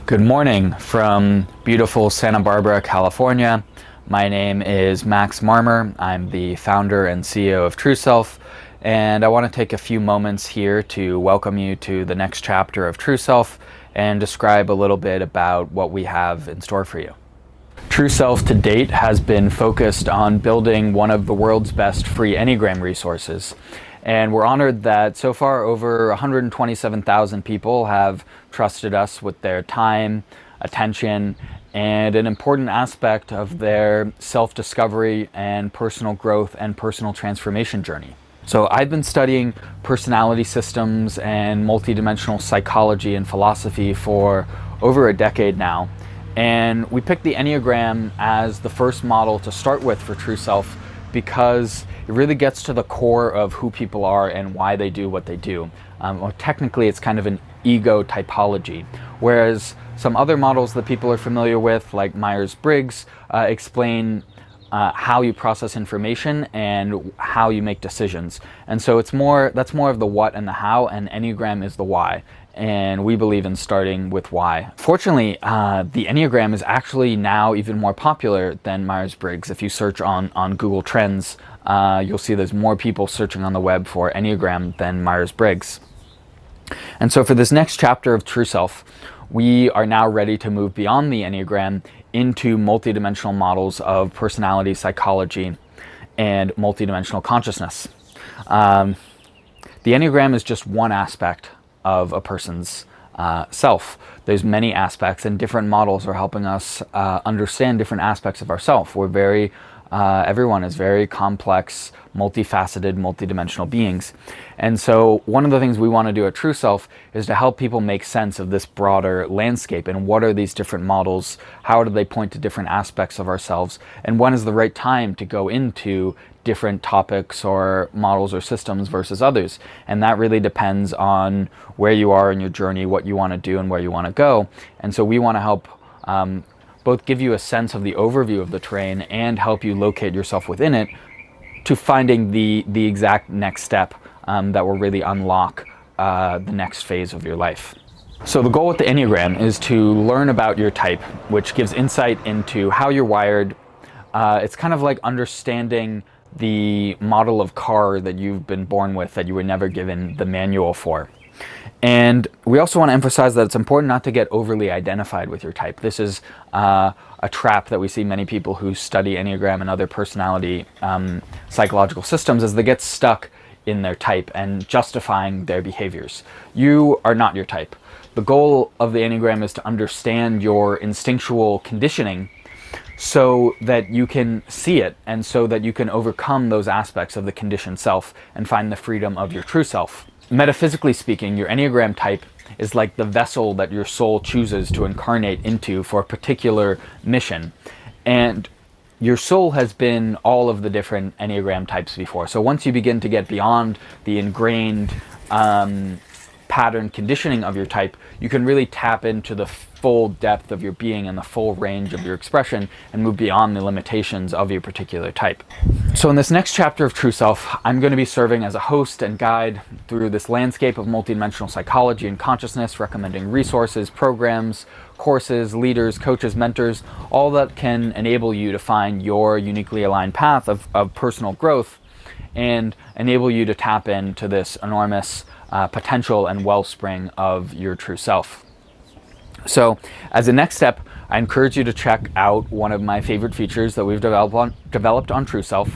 Good morning from beautiful Santa Barbara, California. My name is Marmer. I'm the founder and CEO of TrueSelf, and I want to take a few moments here to welcome you to the next chapter of TrueSelf and describe a little bit about what we have in store for you. TrueSelf to date has been focused on building one of the world's best free Enneagram resources. And we're honored that so far over 127,000 people have trusted us with their time, attention, and an important aspect of their self-discovery and personal growth and personal transformation journey. So I've been studying personality systems and multidimensional psychology and philosophy for over a decade now. And we picked the Enneagram as the first model to start with for TrueSelf because it really gets to the core of who people are and why they do what they do. Technically, it's kind of an ego typology, whereas some other models that people are familiar with, like Myers-Briggs, explain how you process information and how you make decisions. And so that's more of the what and the how, and Enneagram is the why. And we believe in starting with why. Fortunately, the Enneagram is actually now even more popular than Myers-Briggs. If you search on Google Trends, you'll see there's more people searching on the web for Enneagram than Myers-Briggs. And so for this next chapter of TrueSelf, we are now ready to move beyond the Enneagram into multidimensional models of personality, psychology, and multidimensional consciousness. The Enneagram is just one aspect of a person's self. There's many aspects, and different models are helping us understand different aspects of ourself. Everyone is very complex, multifaceted, multidimensional beings. And so one of the things we want to do at TrueSelf is to help people make sense of this broader landscape and what are these different models, how do they point to different aspects of ourselves, and when is the right time to go into different topics or models or systems versus others. And that really depends on where you are in your journey, what you want to do, and where you want to go. And so we want to help both give you a sense of the overview of the terrain and help you locate yourself within it to finding the exact next step that will really unlock the next phase of your life. So the goal with the Enneagram is to learn about your type, which gives insight into how you're wired. It's kind of like understanding the model of car that you've been born with that you were never given the manual for. And we also want to emphasize that it's important not to get overly identified with your type. This is a trap that we see many people who study Enneagram and other personality psychological systems, as they get stuck in their type and justifying their behaviors. You are not your type. The goal of the Enneagram is to understand your instinctual conditioning so that you can see it and so that you can overcome those aspects of the conditioned self and find the freedom of your true self. Metaphysically speaking, your Enneagram type is like the vessel that your soul chooses to incarnate into for a particular mission. And your soul has been all of the different Enneagram types before. So once you begin to get beyond the ingrained pattern conditioning of your type, you can really tap into the full depth of your being and the full range of your expression and move beyond the limitations of your particular type. So in this next chapter of TrueSelf, I'm going to be serving as a host and guide through this landscape of multidimensional psychology and consciousness, recommending resources, programs, courses, leaders, coaches, mentors, all that can enable you to find your uniquely aligned path of personal growth and enable you to tap into this enormous potential and wellspring of your true self. So as a next step, I encourage you to check out one of my favorite features that we've developed on TrueSelf,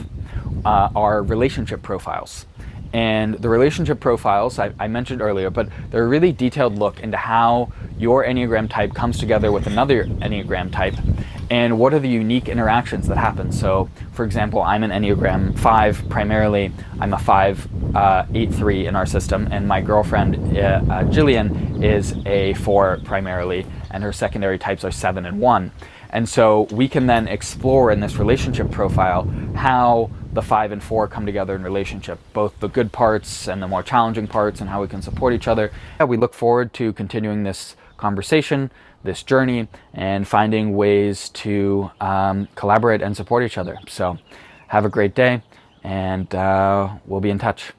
our relationship profiles. And the relationship profiles I mentioned earlier, but they're a really detailed look into how your Enneagram type comes together with another Enneagram type and what are the unique interactions that happen. So for example, I'm an Enneagram 5 primarily. I'm a 5-8-3 in our system, and my girlfriend Jillian is a 4 primarily, and her secondary types are 7 and 1. And so we can then explore in this relationship profile how the 5 and 4 come together in relationship, both the good parts and the more challenging parts, and how we can support each other. We look forward to continuing this conversation, this journey, and finding ways to collaborate and support each other. So have a great day, and we'll be in touch.